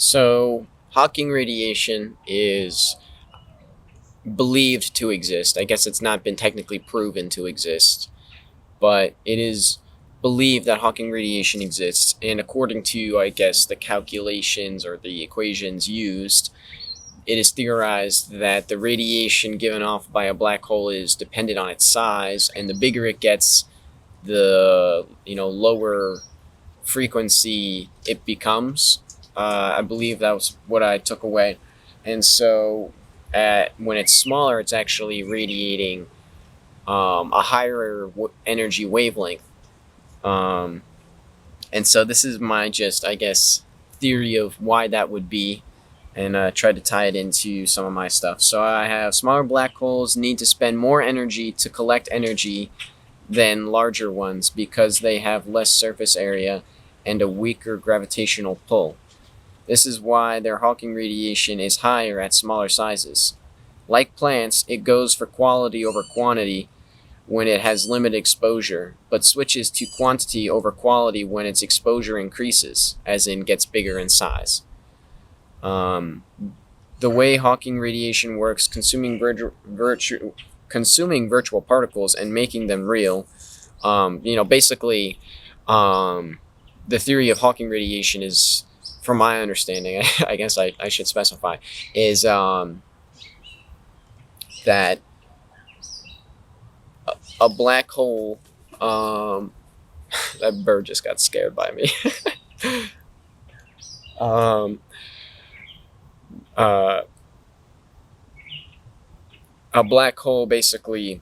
So, Hawking radiation is believed to exist. I guess it's not been technically proven to exist, but it is believed that Hawking radiation exists. And according to, I guess, the calculations or the equations used, it is theorized that the radiation given off by a black hole is dependent on its size, and the bigger it gets, the lower frequency it becomes. I believe that was what I took away. And so, when it's smaller, it's actually radiating a higher energy wavelength. Um, and so, this is my just, I guess, theory of why that would be, and try to tie it into some of my stuff. So, I have smaller black holes need to spend more energy to collect energy than larger ones because they have less surface area and a weaker gravitational pull. This is why their Hawking radiation is higher at smaller sizes. Like plants, it goes for quality over quantity when it has limited exposure, but switches to quantity over quality when its exposure increases, as in gets bigger in size. Um, the way Hawking radiation works, consuming virtual particles and making them real. Basically, the theory of Hawking radiation is, from my understanding, I guess I should specify, is that a black hole. That bird just got scared by me. um, uh, a black hole basically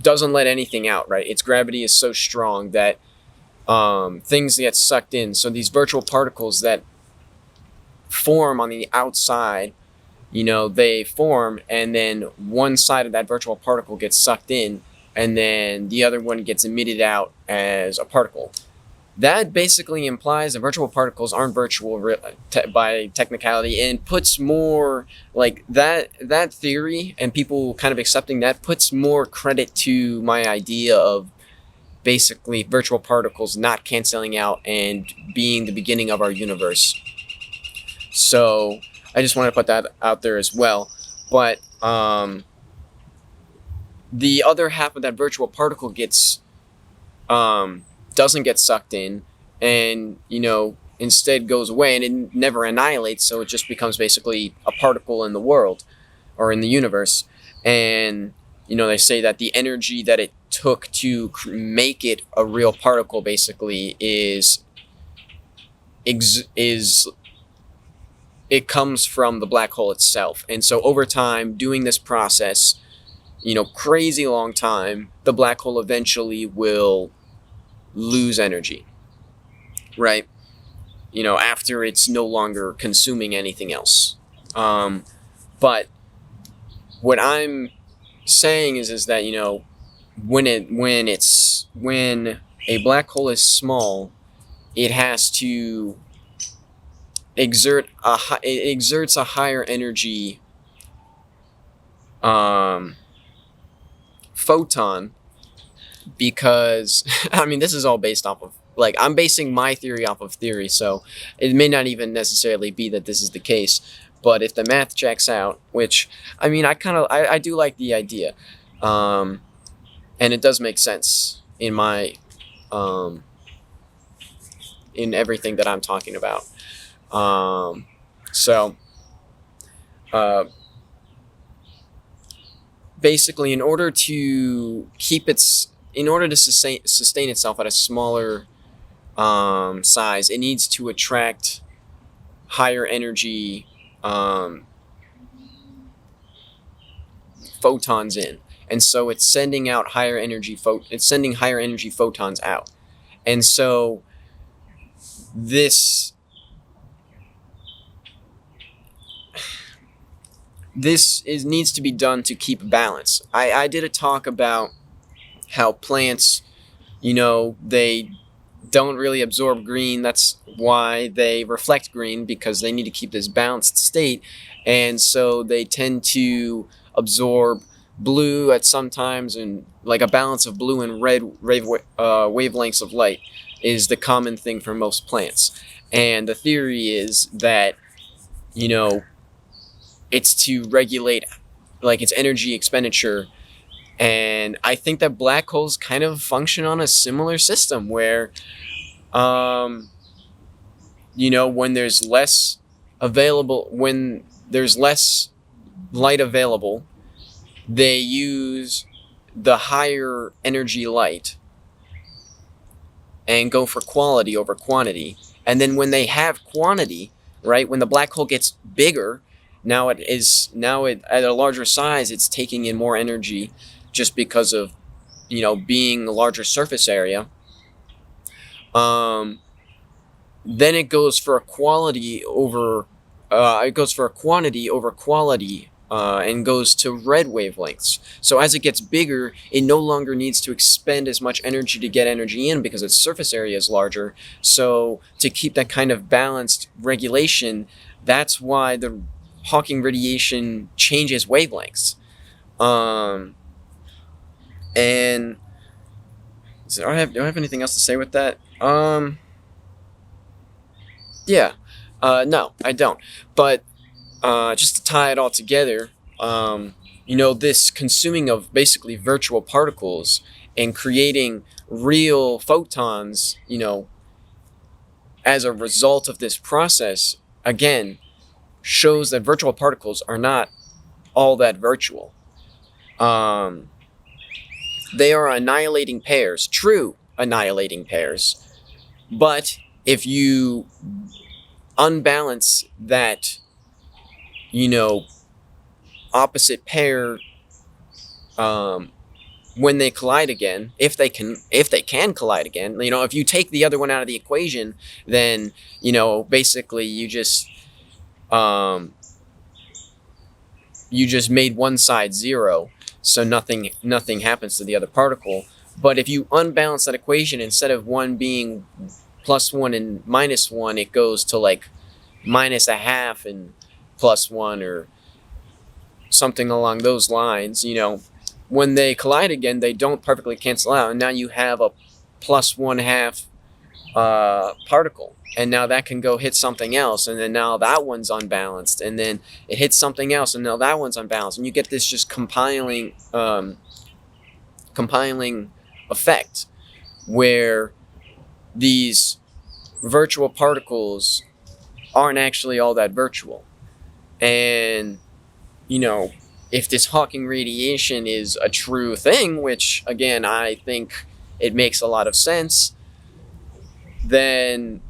doesn't let anything out, right? Its gravity is so strong that things get sucked in. So these virtual particles that form on the outside, they form, and then one side of that virtual particle gets sucked in, and then the other one gets emitted out as a particle. That basically implies that virtual particles aren't virtual by technicality, and puts more like that theory, and people kind of accepting that puts more credit to my idea of basically virtual particles not canceling out and being the beginning of our universe. So I just want to put that out there as well. But the other half of that virtual particle gets doesn't get sucked in, and instead goes away, and it never annihilates. So it just becomes basically a particle in the world or in the universe. And they say that the energy that it took to make it a real particle basically is it comes from the black hole itself. And so over time, doing this process, crazy long time, the black hole eventually will lose energy, right? After it's no longer consuming anything else. But what I'm saying is that when a black hole is small, it has to exerts a higher energy photon, because this is all based off of, like, I'm basing my theory off of theory, so it may not even necessarily be that this is the case. But if the math checks out, which I do like the idea, and it does make sense in my in everything that I'm talking about. So basically, in order to sustain itself at a smaller size, it needs to attract higher energy photons in, and so it's sending higher energy photons out. And so this needs to be done to keep balance. I did a talk about how plants, they don't really absorb green. That's why they reflect green, because they need to keep this balanced state. And so they tend to absorb blue at some times, and like a balance of blue and red wavelengths of light. is the common thing for most plants. And the theory is that, you know, it's to regulate like its energy expenditure. And I think that black holes kind of function on a similar system where, when there's less when there's less light available, they use the higher energy light and go for quality over quantity. And then when they have quantity, right, when the black hole gets bigger, now at a larger size, it's taking in more energy just because of, being a larger surface area. Then it goes for a quality over quantity over quality, and goes to red wavelengths. So as it gets bigger, it no longer needs to expend as much energy to get energy in because its surface area is larger. So to keep that kind of balanced regulation, that's why the Hawking radiation changes wavelengths. And do I have anything else to say with that? Yeah. No, I don't. But just to tie it all together, this consuming of basically virtual particles and creating real photons, as a result of this process, again, shows that virtual particles are not all that virtual. They are annihilating pairs, true annihilating pairs. But if you unbalance that, opposite pair, when they collide again, if they can collide again, if you take the other one out of the equation, then, basically you just made one side zero, so nothing happens to the other particle. But if you unbalance that equation, instead of one being +1 and -1, it goes to like -0.5 and +1 or something along those lines. When they collide again, they don't perfectly cancel out, and now you have a +1/2 particle, and now that can go hit something else, and then now that one's unbalanced, and then it hits something else, and now that one's unbalanced, and you get this just compiling effect where these virtual particles aren't actually all that virtual. And if this Hawking radiation is a true thing, which again I think it makes a lot of sense, then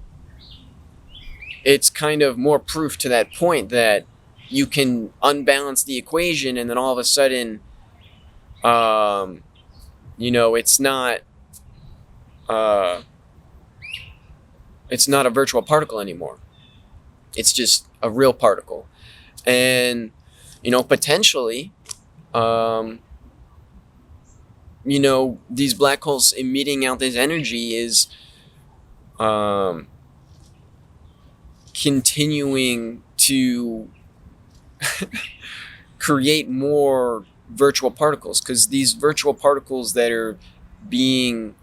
it's kind of more proof to that point that you can unbalance the equation, and then all of a sudden, it's not a virtual particle anymore. It's just a real particle. And, potentially, these black holes emitting out this energy is continuing to create more virtual particles, because these virtual particles that are being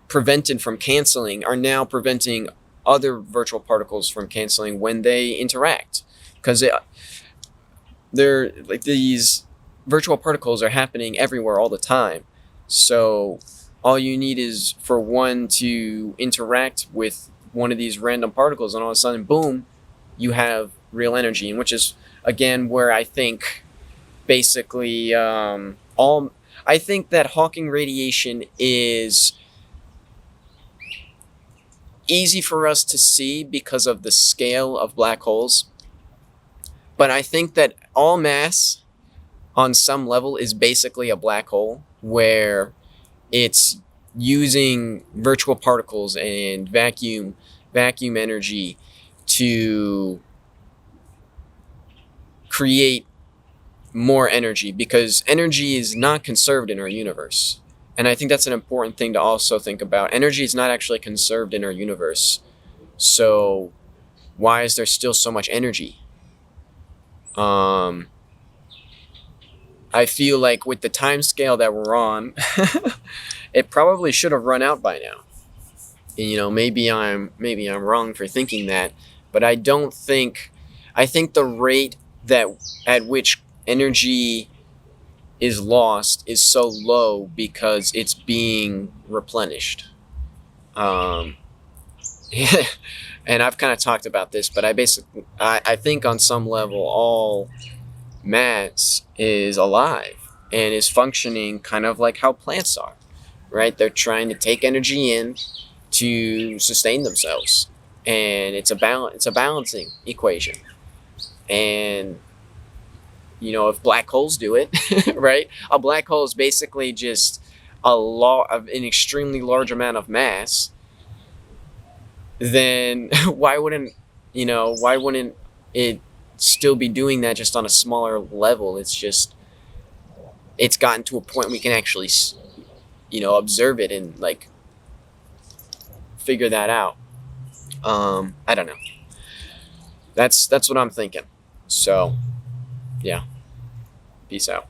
prevented from canceling are now preventing other virtual particles from canceling when they interact, because they're like, these virtual particles are happening everywhere all the time. So all you need is for one to interact with one of these random particles, and all of a sudden, boom, you have real energy. And which is again where I think basically I think that Hawking radiation is easy for us to see because of the scale of black holes. But I think that all mass on some level is basically a black hole, where it's using virtual particles and vacuum energy to create more energy, because energy is not conserved in our universe. And I think that's an important thing to also think about. Energy is not actually conserved in our universe. So why is there still so much energy? I feel like with the time scale that we're on, it probably should have run out by now. And, maybe I'm wrong for thinking that, but I don't think. I think the rate that at which energy is lost is so low because it's being replenished. Um, and I've kind of talked about this, but I think on some level all mass is alive and is functioning kind of like how plants are, right? They're trying to take energy in to sustain themselves, and it's a balancing equation. And if black holes do it, right? A black hole is basically just an extremely large amount of mass. Then why wouldn't it still be doing that just on a smaller level? It's gotten to a point we can actually observe it and like figure that out. I don't know. That's what I'm thinking. So yeah, peace out.